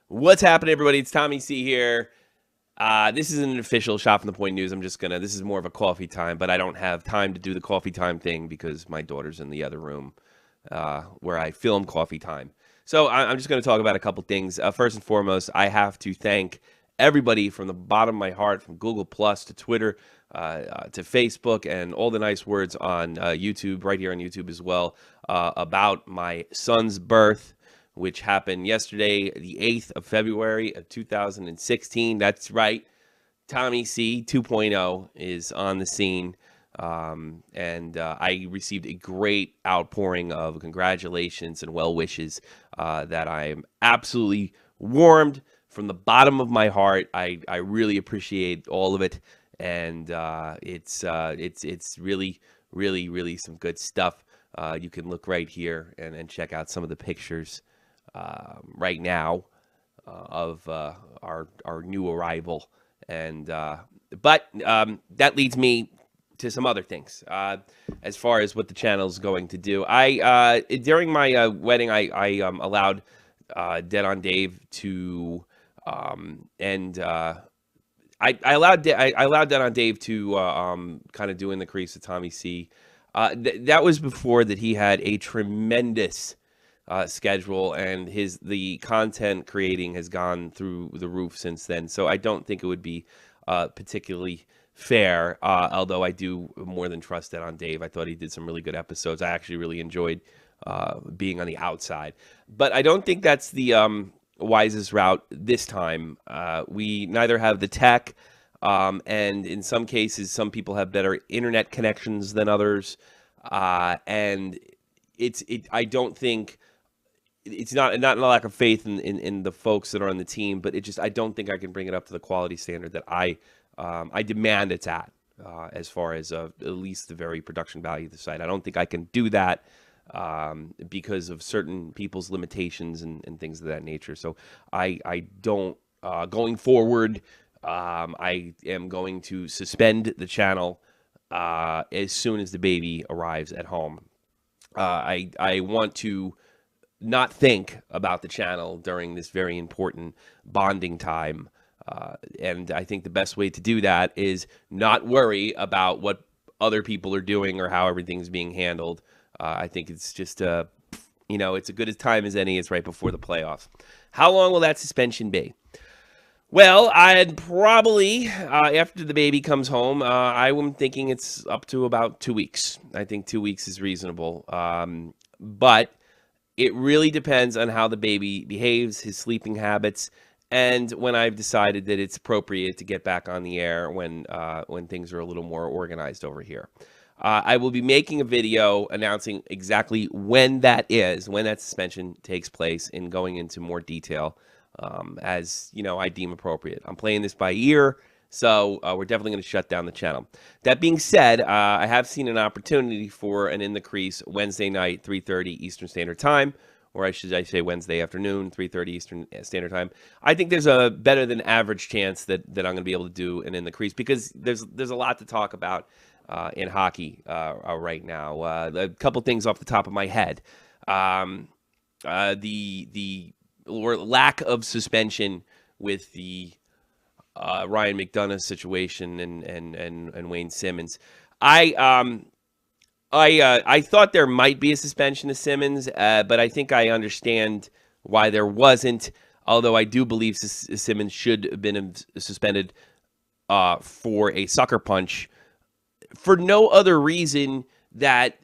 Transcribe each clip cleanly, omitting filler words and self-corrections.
What's happening, everybody? It's Tommy C here. This isn't an official Shot from the Point news. This is more of a coffee time, but I don't have time to do the coffee time thing because my daughter's in the other room where I film coffee time. So I'm just going to talk about a couple things. First and foremost, I have to thank everybody from the bottom of my heart, from Google Plus to Twitter to Facebook, and all the nice words on YouTube, right here on YouTube as well, about my son's birth, which happened yesterday, the 8th of February of 2016. That's right. Tommy C 2.0 is on the scene. And I received a great outpouring of congratulations and well wishes that I am absolutely warmed from the bottom of my heart. I really appreciate all of it. And it's really, really, really some good stuff. You can look right here and check out some of the pictures right now of our new arrival, and but that leads me to some other things as far as what the channel is going to do. I during my wedding, I allowed Dead on Dave to I allowed Dead on Dave to kind of do In the Crease with Tommy C. That was before that he had a tremendous schedule, and the content creating has gone through the roof since then. So I don't think it would be particularly fair, although I do more than trust that on Dave. I thought he did some really good episodes. I actually really enjoyed being on the outside. But I don't think that's the wisest route this time. We neither have the tech, and in some cases, some people have better internet connections than others. And I don't think it's not a lack of faith in the folks that are on the team, but I don't think I can bring it up to the quality standard that I demand it's at, as far as at least the very production value of the site. I don't think I can do that because of certain people's limitations and things of that nature. So I don't, going forward, I am going to suspend the channel as soon as the baby arrives at home. I want to not think about the channel during this very important bonding time. And I think the best way to do that is not worry about what other people are doing or how everything's being handled. I think it's just, it's as good a time as any. It's right before the playoffs. How long will that suspension be? Well, I'd probably, after the baby comes home, I'm thinking it's up to about 2 weeks. I think 2 weeks is reasonable. But it really depends on how the baby behaves, his sleeping habits, and when I've decided that it's appropriate to get back on the air when things are a little more organized over here. I will be making a video announcing exactly when that suspension takes place, and going into more detail as I deem appropriate. I'm playing this by ear, so we're definitely going to shut down the channel. That being said, I have seen an opportunity for an In the Crease Wednesday night, 3:30 Eastern Standard Time, or I say Wednesday afternoon, 3:30 Eastern Standard Time. I think there's a better than average chance that I'm going to be able to do an In the Crease, because there's a lot to talk about in hockey right now. A couple things off the top of my head. The lack of suspension with the Ryan Mcdonough situation and Wayne Simmons. I thought there might be a suspension of Simmons, but I think I understand why there wasn't. Although I do believe Simmons should have been suspended for a sucker punch, for no other reason that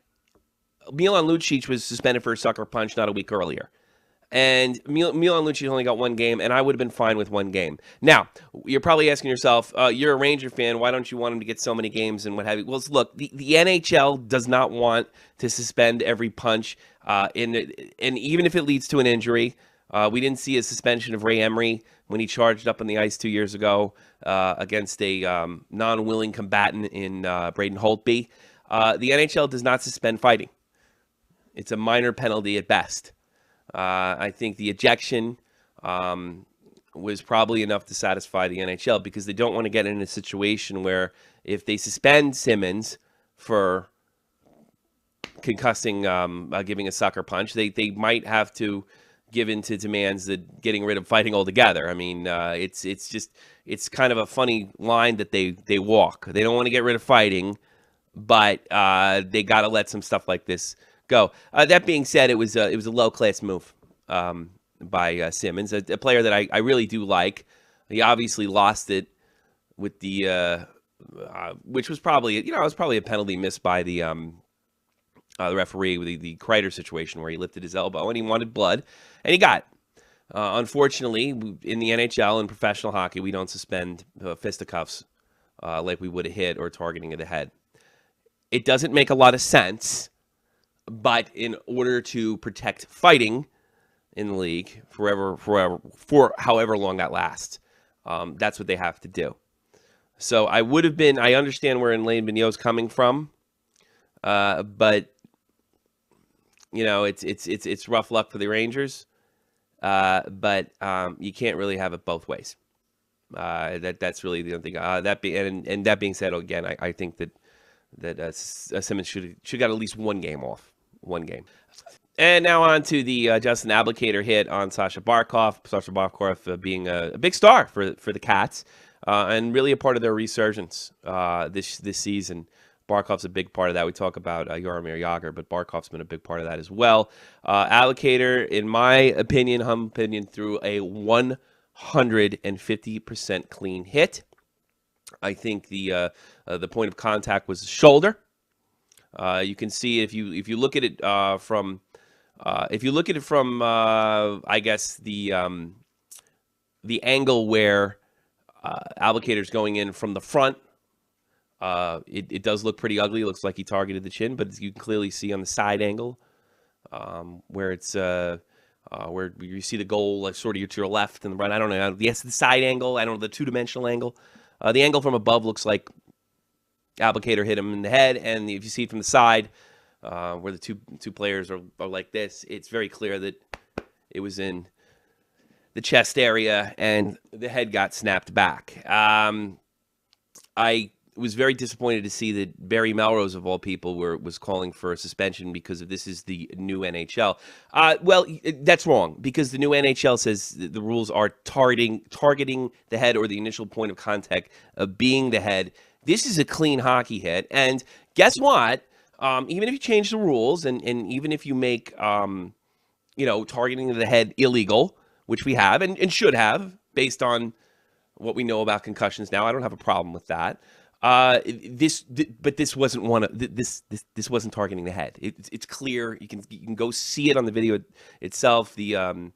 Milan Lucic was suspended for a sucker punch not a week earlier. And Milan Lucic only got 1 game, and I would have been fine with 1 game. Now, you're probably asking yourself, you're a Ranger fan, why don't you want him to get so many games and what have you? Well, look, the NHL does not want to suspend every punch, and even if it leads to an injury. We didn't see a suspension of Ray Emery when he charged up on the ice 2 years ago against a non-willing combatant in Braden Holtby. The NHL does not suspend fighting. It's a minor penalty at best. I think the ejection was probably enough to satisfy the NHL, because they don't want to get in a situation where if they suspend Simmons for concussing, giving a sucker punch, they might have to given to demands that getting rid of fighting altogether. I mean, it's kind of a funny line that they walk. They don't want to get rid of fighting, but they got to let some stuff like this go. That being said, it was a low class move by Simmons, a player that I really do like. He obviously lost it with the which was probably it was probably a penalty missed by the referee with the Kreider situation where he lifted his elbow and he wanted blood, and he got it. Unfortunately, in the NHL and professional hockey, we don't suspend fisticuffs like we would a hit or targeting of the head. It doesn't make a lot of sense, but in order to protect fighting in the league for however long that lasts, that's what they have to do. So I understand where Alain Vigneault's coming from, but it's rough luck for the Rangers. But you can't really have it both ways. That's really the only thing. That being said, again, I think that Simmons should got at least one game off. One game. And now on to the Justin Abdelkader hit on Sasha Barkov. Sasha Barkov being a big star for the Cats, and really a part of their resurgence this season. Barkov's a big part of that. We talk about Jaromir Jagr, but Barkov's been a big part of that as well. Abdelkader, in my opinion, threw a 150% clean hit. I think the point of contact was the shoulder. You can see if you look at it from I guess the angle where Abdelkader's going in from the front. It does look pretty ugly. It looks like he targeted the chin, but you can clearly see on the side angle where it's where you see the goal sort of to your left and the right. I don't know. Yes, the side angle. I don't know the two-dimensional angle. The angle from above looks like Abdelkader hit him in the head, and if you see it from the side where the two players are like this, it's very clear that it was in the chest area and the head got snapped back. I was very disappointed to see that Barry Melrose, of all people, was calling for a suspension because this is the new NHL. Well, that's wrong, because the new NHL says the rules are targeting the head or the initial point of contact being the head. This is a clean hockey hit, and guess what? Even if you change the rules and even if you make targeting the head illegal, which we have and should have based on what we know about concussions now, I don't have a problem with that. But this wasn't this wasn't targeting the head. It's clear. You can go see it on the video itself. The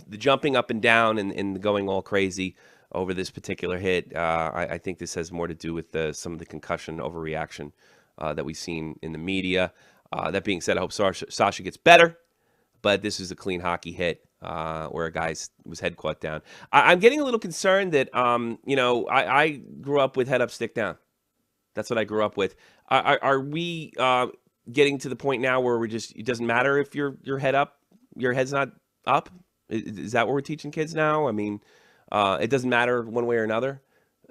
jumping up and down and going all crazy over this particular hit. I think this has more to do with some of the concussion overreaction that we've seen in the media. That being said, I hope Sasha gets better. But this is a clean hockey hit where a guy's was head caught down. I'm getting a little concerned that I grew up with head up, stick down. That's what I grew up with. Are we getting to the point now where it doesn't matter if your head up, your head's not up? Is that what we're teaching kids now? I mean, it doesn't matter one way or another.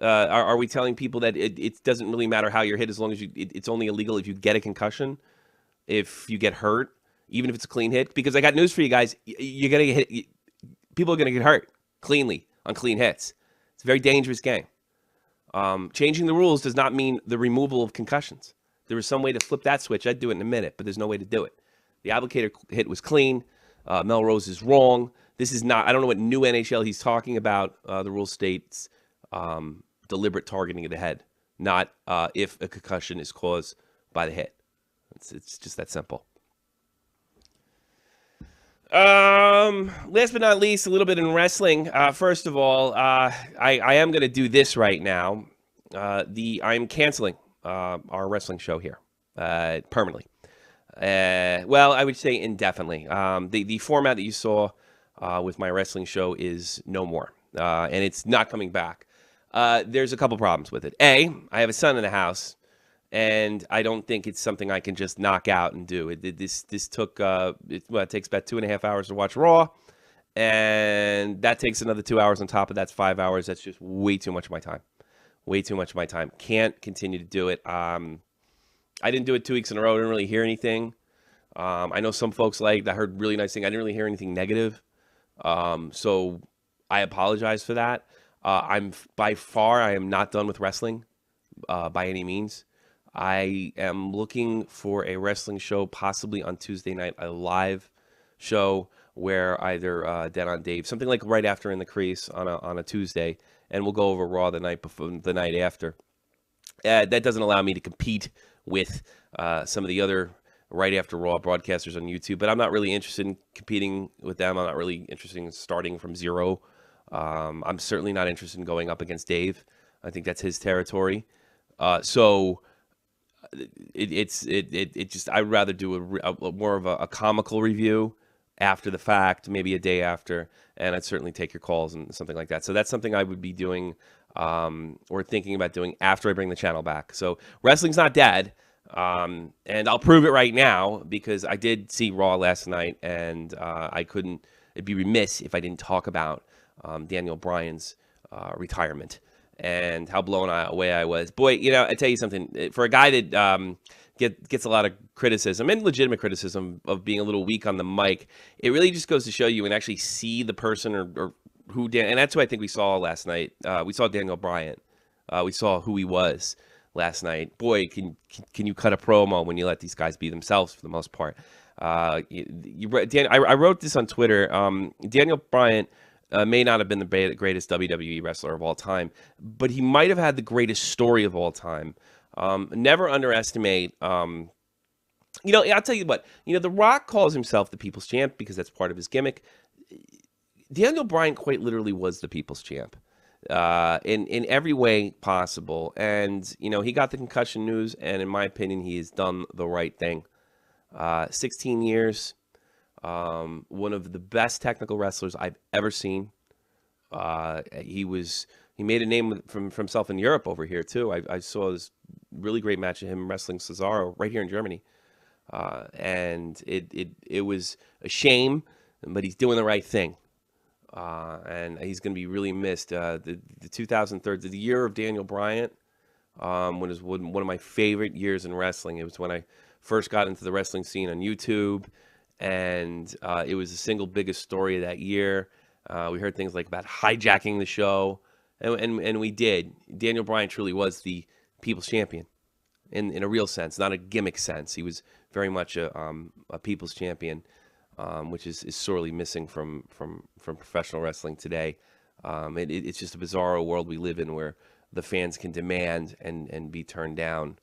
Are we telling people that it doesn't really matter how you're hit as long as it's only illegal if you get a concussion, if you get hurt, even if it's a clean hit? Because I got news for you guys. You're gonna get hit. People are gonna get hurt cleanly on clean hits. It's a very dangerous game. Changing the rules does not mean the removal of concussions. There was some way to flip that switch. I'd do it in a minute, but there's no way to do it. The Advocare hit was clean. Melrose is wrong. This is not, I don't know what new NHL he's talking about. The rule states deliberate targeting of the head, not if a concussion is caused by the hit. It's just that simple. Last but not least, a little bit in wrestling. First of all, I am going to do this right now. I'm canceling our wrestling show here permanently. Well, I would say indefinitely. The format that you saw with my wrestling show is no more, and it's not coming back. There's a couple problems with it. A, I have a son in the house, and I don't think it's something I can just knock out and do. This took it takes about 2.5 hours to watch Raw, and that takes another 2 hours on top of that's 5 hours. That's just way too much of my time. Way too much of my time. Can't continue to do it. I didn't do it 2 weeks in a row. I didn't really hear anything. I know some folks I heard really nice thing. I didn't really hear anything negative. So I apologize for that. By far, I am not done with wrestling by any means. I am looking for a wrestling show, possibly on Tuesday night, a live show where either Dead on Dave, something like right after In the Crease on a Tuesday, and we'll go over Raw the night before, the night after. That doesn't allow me to compete with some of the other right after Raw broadcasters on YouTube, but I'm not really interested in competing with them. I'm not really interested in starting from zero. I'm certainly not interested in going up against Dave. I think that's his territory. So it just I'd rather do a more of a comical review after the fact, maybe a day after, and I'd certainly take your calls and something like that. So that's something I would be doing or thinking about doing after I bring the channel back. So wrestling's not dead, and I'll prove it right now because I did see Raw last night, and I couldn't. It'd be remiss if I didn't talk about Daniel Bryan's retirement and how blown away I was. Boy, you know, I tell you something. For a guy that gets a lot of criticism and legitimate criticism of being a little weak on the mic, it really just goes to show you and actually see the person or who and that's what I think we saw last night. We saw Daniel Bryan. We saw who he was last night. Boy, can you cut a promo when you let these guys be themselves for the most part. I wrote this on Twitter. Daniel Bryan may not have been the greatest WWE wrestler of all time, but he might have had the greatest story of all time. Never underestimate. You know, I'll tell you what. You know, The Rock calls himself the People's Champ because that's part of his gimmick. Daniel Bryan quite literally was the People's Champ in every way possible, and you know he got the concussion news, and in my opinion, he has done the right thing. 16 years. One of the best technical wrestlers I've ever seen. He made a name for himself in Europe over here too. I saw this really great match of him wrestling Cesaro right here in Germany, and it was a shame, but he's doing the right thing, and he's going to be really missed. The 2003, the year of Daniel Bryan, was one of my favorite years in wrestling. It was when I first got into the wrestling scene on YouTube. And it was the single biggest story of that year. We heard things like about hijacking the show, and we did. Daniel Bryan truly was the people's champion in a real sense, not a gimmick sense. He was very much a people's champion, which is sorely missing from professional wrestling today. It's just a bizarre world we live in where the fans can demand and be turned down.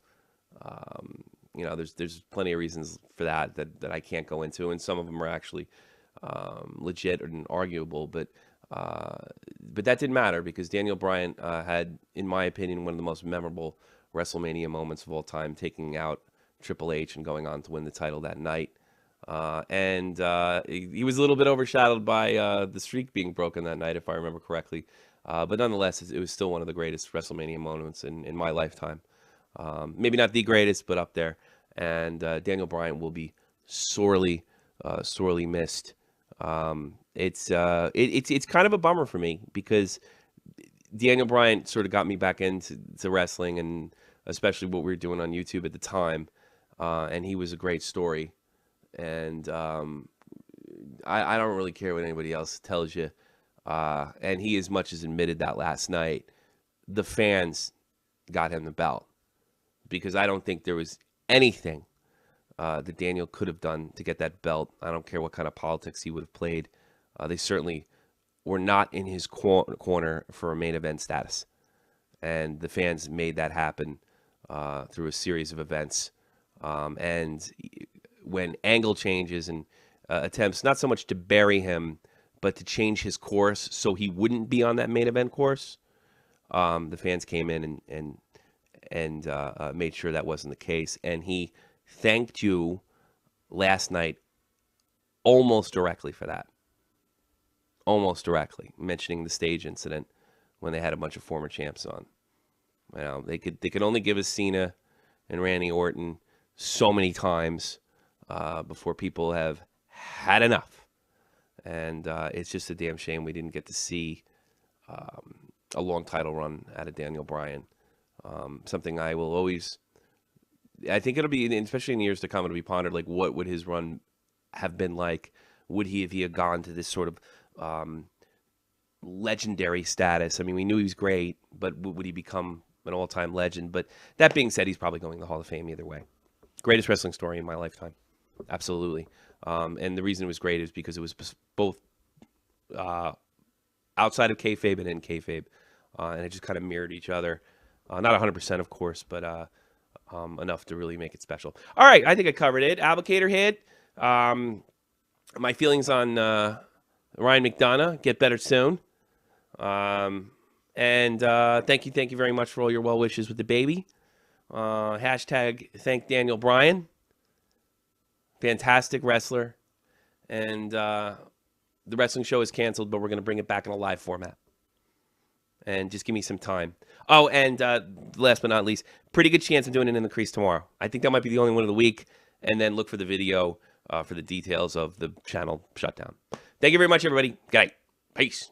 You know, there's plenty of reasons for that I can't go into, and some of them are actually legit and arguable. But that didn't matter because Daniel Bryan had, in my opinion, one of the most memorable WrestleMania moments of all time, taking out Triple H and going on to win the title that night. And he was a little bit overshadowed by the streak being broken that night, if I remember correctly. But nonetheless, it was still one of the greatest WrestleMania moments in my lifetime. Maybe not the greatest, but up there. And Daniel Bryan will be sorely missed. It's kind of a bummer for me because Daniel Bryan sort of got me back into wrestling, and especially what we were doing on YouTube at the time. And he was a great story. And I don't really care what anybody else tells you. And he as much as admitted that last night. The fans got him the belt. Because I don't think there was anything that Daniel could have done to get that belt. I don't care what kind of politics he would have played. They certainly were not in his corner for a main event status. And the fans made that happen through a series of events. And when angle changes and attempts not so much to bury him, but to change his course so he wouldn't be on that main event course, the fans came in and made sure that wasn't the case. And he thanked you last night almost directly for that. Almost directly, mentioning the stage incident when they had a bunch of former champs on. You know, they could only give us Cena and Randy Orton so many times before people have had enough. And it's just a damn shame we didn't get to see a long title run out of Daniel Bryan. Something I will always, I think it'll be, especially in years to come, it'll be pondered, like what would his run have been like? Would he, if he had gone to this sort of legendary status. I mean, we knew he was great, but would he become an all-time legend? But that being said, he's probably going to the Hall of Fame either way. Greatest wrestling story in my lifetime. Absolutely. And the reason it was great is because it was both outside of kayfabe and in kayfabe. And it just kind of mirrored each other. Not 100%, of course, but enough to really make it special. All right, I think I covered it. Advocare hit. My feelings on Ryan Mcdonough. Get better soon. And thank you very much for all your well wishes with the baby. Hashtag thank Daniel Bryan. Fantastic wrestler. And the wrestling show is canceled, but we're going to bring it back in a live format. And just give me some time. Oh, and last but not least, pretty good chance of doing it in the crease tomorrow. I think that might be the only one of the week. And then look for the video for the details of the channel shutdown. Thank you very much, everybody. Good night. Peace.